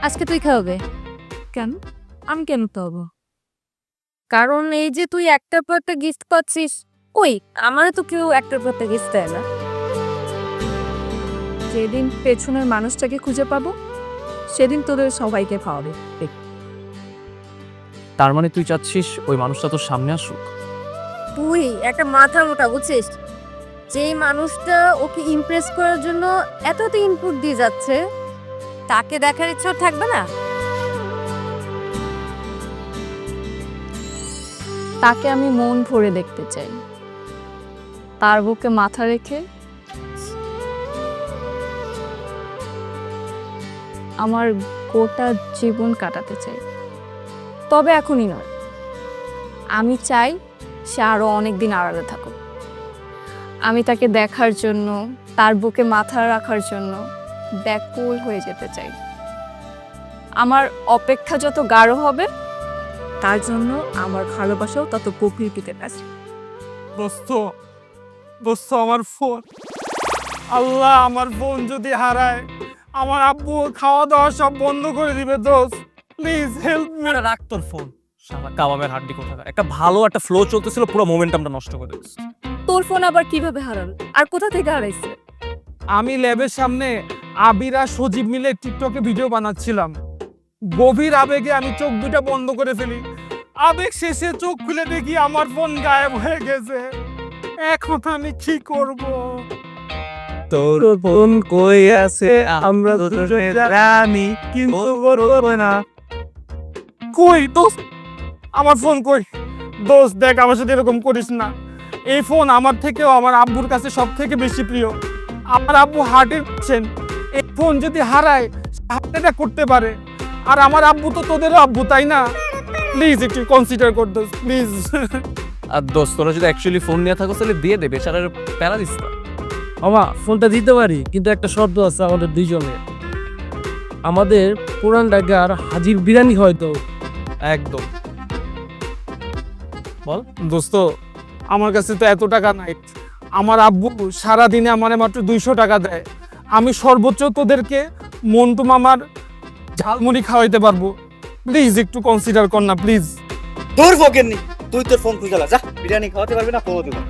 আজকে তুই খাওয়াবে। কেন? আমি কেন তো হবো? কারণ এই যে তুই একটার পর একটা গিফট পাচ্ছিস, কই আমারও তো কেউ একটার পর একটা গিফট দেয় না। যেদিন পেছনের মানুষটাকে খুঁজে পাবো সেদিন তোদের সবাইকে খাওয়াবে। তার মানে তুই চাচ্ছিস ওই মানুষটা তোর সামনে আসুক? তুই একটা মাথা মোটা বুঝছিস, যেই মানুষটা ওকে ইমপ্রেস করার জন্য এত ইনপুট দিয়ে যাচ্ছে, তাকে দেখার ইচ্ছা ওর থাকবে না? তাকে আমি মন ভরে দেখতে চাই, তার বুকে মাথা রেখে আমার গোটা জীবন কাটাতে চাই। তবে এখনই নয়, আমি চাই সে আরো অনেকদিন আড়ালে থাকুক। আমি তাকে দেখার জন্য, তার বুকে মাথা রাখার জন্য ব্যাকুল হয়ে যেতে চাই। আমার অপেক্ষা যত গাঢ় হবে, তার জন্য আমার ভালোবাসাও তত গভীর পেতে পারে। দোস্ত দোস্ত আমার ফোন, আল্লাহ আমার ফোন যদি হারায় আমার আব্বু খাওয়া দাওয়া সব বন্ধ করে দিবে। দোস্ত প্লিজ হেল্প মি। রাখ তোর ফোন, শালা কাবাবের হাড্ডি কোথাকার। একটা ভালো একটা ফ্লো চলতেছিল, পুরো মোমেন্টামটা নষ্ট করে দিস। তোর ফোন আবার কিভাবে হারালো আর কোথা থেকে হারাইছে? আমি ল্যাবের সামনে আবিরা সজীব মিলে টিকটকে ভিডিও বানাচ্ছিলাম। গভীর আবেগে আমি চোখ দুটো বন্ধ করে ফেলি। আবেগ শেষে চোখ খুলে দেখি আমার ফোন গায়েব হয়ে গেছে। এখন আমি কি করব? তোর ফোন কই আছে আমরা দুজনে জানি কিন্তু বলবো না। কই দোস্ত, আমার ফোন কই? দোস্ত দেখ, আমার সাথে এরকম করিস না। এই ফোন আমার থেকেও আমার আব্বুর কাছে সব থেকে বেশি প্রিয়। আমার আব্বু হার্টের পেশেন্ট। এই ফোন যদি হারায় হার্ট অ্যাটাক করতে পারে। আর আমার আব্বু তো তোদেরও আব্বু, তাই না? প্লিজ একটু কনসিডার কর দোস্ত, প্লিজ। আর দোস্ত, তোরা যদি অ্যাকচুয়ালি ফোন নিয়ে থাকো তাহলে দিয়ে দে, বেচারার প্যারা দিস না। মামা ফোনটা দিতে পারি, কিন্তু একটা শর্ত আছে আমাদের দুইজনের। আমাদের পুরান ঢাকা আর হাজির বিরিয়ানি হয়তো। একদম। বল দোস্ত, আমার কাছে তো এত টাকা নাই। আমার আব্বু সারাদিনে আমার মাত্র 200 টাকা দেয়। আমি সর্বোচ্চ তোদেরকে মন্টু মামার ঝালমুড়ি খাওয়াইতে পারবো। প্লিজ একটু কনসিডার কর না, প্লিজ। তোর ফোকেন নি, তুই তোর ফোন খুঁজে যা। বিরিয়ানি খাওয়াতে পারবি না, ফোনও দিবো।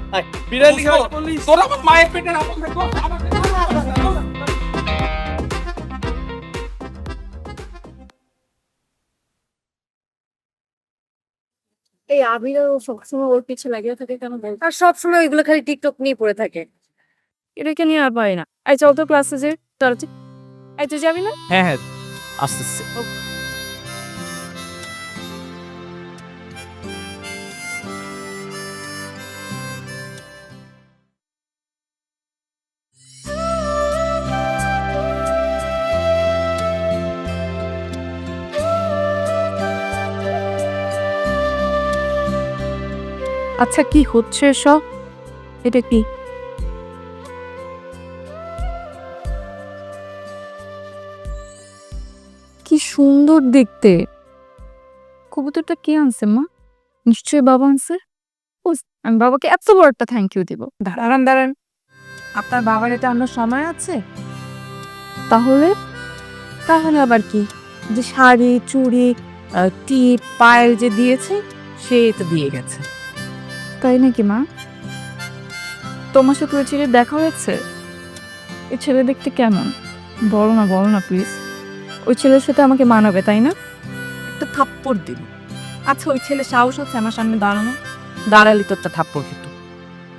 বিরিয়ানি খাওয়া তোর আমার মায়ের পেটের আপন দেখো। এই আবিরা ও সবসময় ওর পিছে লাগিয়ে থাকে কেন বল? আর সবসময় ওইগুলো খালি টিকটক নিয়ে পড়ে থাকে। এটাকে নিয়ে আর পারি না। এই চল তো ক্লাসে যে তোর, এই তুই যাবি না? হ্যাঁ হ্যাঁ, আস্তে আস্তে। আচ্ছা কি হচ্ছে সব? এটা কি? কি সুন্দর দেখতে। কবুতরটা কে আনছে মা? নিশ্চয়ই বাবা আনছে। ও, আমি বাবাকে এত বড় একটা থ্যাংক ইউ দিব। দাঁড়ান দাঁড়ান, আপনার বাবার এটা আনার সময় আছে? তাহলে তাহলে আবার কি? যে শাড়ি চুড়ি টিপ পায়েল যে দিয়েছে সে তো দিয়ে গেছে। তাই নাকি মা? তোমার সাথে ওই ছেলে দেখা হয়েছে? এই ছেলে দেখতে কেমন? বলো না প্লিজ। ওই ছেলের সাথে আমাকে মানাবে তাই না? একটা থাপ্পড় দিল। আচ্ছা ওই ছেলে সাহস আছে আমার সামনে দাঁড়ানো? দাঁড়ালি তো একটা থাপ্পড় খেত।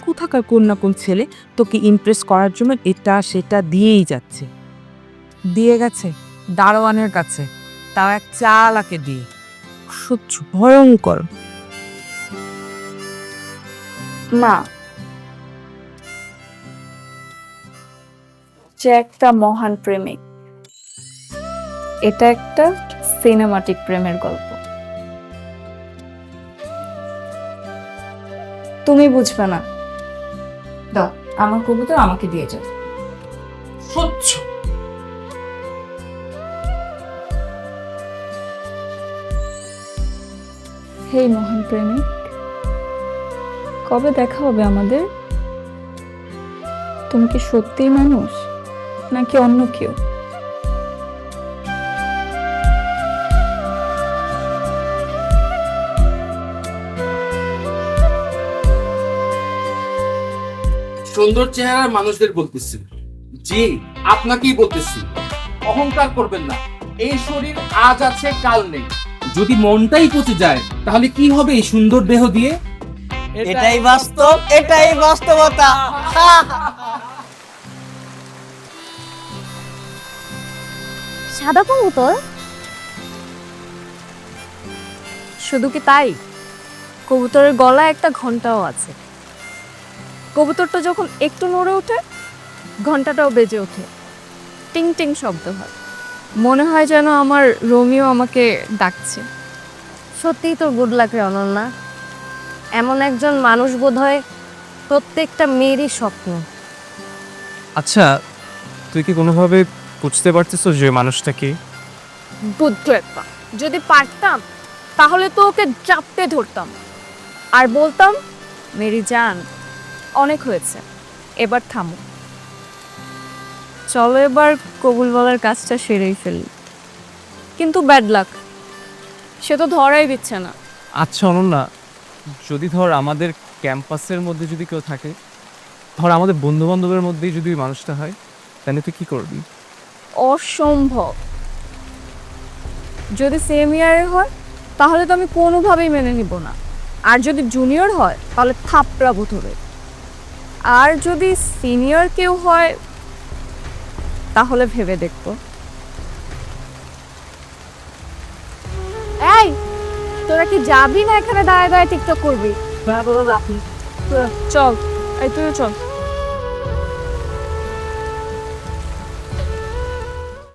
কোথাকার কোন না কোন ছেলে তোকে ইমপ্রেস করার জন্য এটা সেটা দিয়েই যাচ্ছে। দিয়ে গেছে দারোয়ানের কাছে, তাও এক চালাকে দিয়ে। সহ্য ভয়ঙ্কর। মা, যে একটা মহান প্রেমিক, এটা একটা সিনেমাটিক প্রেমের গল্প। তুমি বুঝবে না। দাও আমার কবুতর আমাকে দিয়ে যাও। সহ্য। হে মহান প্রেমিক, কবে দেখা হবে আমাদের? তুমি কি সত্যিই মানুষ নাকি অন্য কেউ? সুন্দর চেহারার মানুষদের বলতেছি। জি, আপনাকেই বলতেছি। অহংকার করবেন না। এই শরীর আজ আছে কাল নেই। যদি মনটাই পচে যায় তাহলে কি হবে এই সুন্দর দেহ দিয়ে? এটাই বাস্তব, এটাই বাস্তবতা। সাদা কবুতর? শুধু কি তাই, কবুতরের গলায় একটা ঘন্টাও আছে। কবুতরটা যখন একটু নড়ে ওঠে, ঘন্টাটাও বেজে ওঠে, টিং টিং শব্দ হয়। মনে হয় যেন আমার রোমিও আমাকে ডাকছে। সত্যিই তোর গুড লাক রে অনন্যা। এমন একজন মানুষ বোধহয় প্রত্যেকটা মেয়েরই স্বপ্ন। আচ্ছা, তুই কি কোনোভাবে বুঝতে পারছিস যে মানুষটা কি? বুদ্ধ একটা, যদি পারতাম তাহলে তো ওকে চাপতে ধরতাম আর বলতাম, মেরি জান অনেক হয়েছে, এবার থামো, চলো এবার কবুল বলার কাজটা সেরেই ফেলি। কিন্তু ব্যাড লাক, সে তো ধরাই দিচ্ছে না। আচ্ছা অনন্যা, যদি ধর আমাদের ক্যাম্পাসের মধ্যে যদি কেউ থাকে, ধর আমাদের বন্ধু বান্ধবের মধ্যেই যদি ওই মানুষটা হয়, তাহলে তুই কি করবি? অসম্ভব। যদি সেম ইয়ারে হয় তাহলে তো আমি কোনোভাবেই মেনে নিব না, আর যদি জুনিয়র হয় তাহলে থাপড়াবো ধরে, আর যদি সিনিয়র কেউ হয় তাহলে ভেবে দেখবো। এই, তোরা কি যাবি না এখানে দাঁড়ায় দাঁড়ায় টিকটক করবি? চল, এই তুইও চল।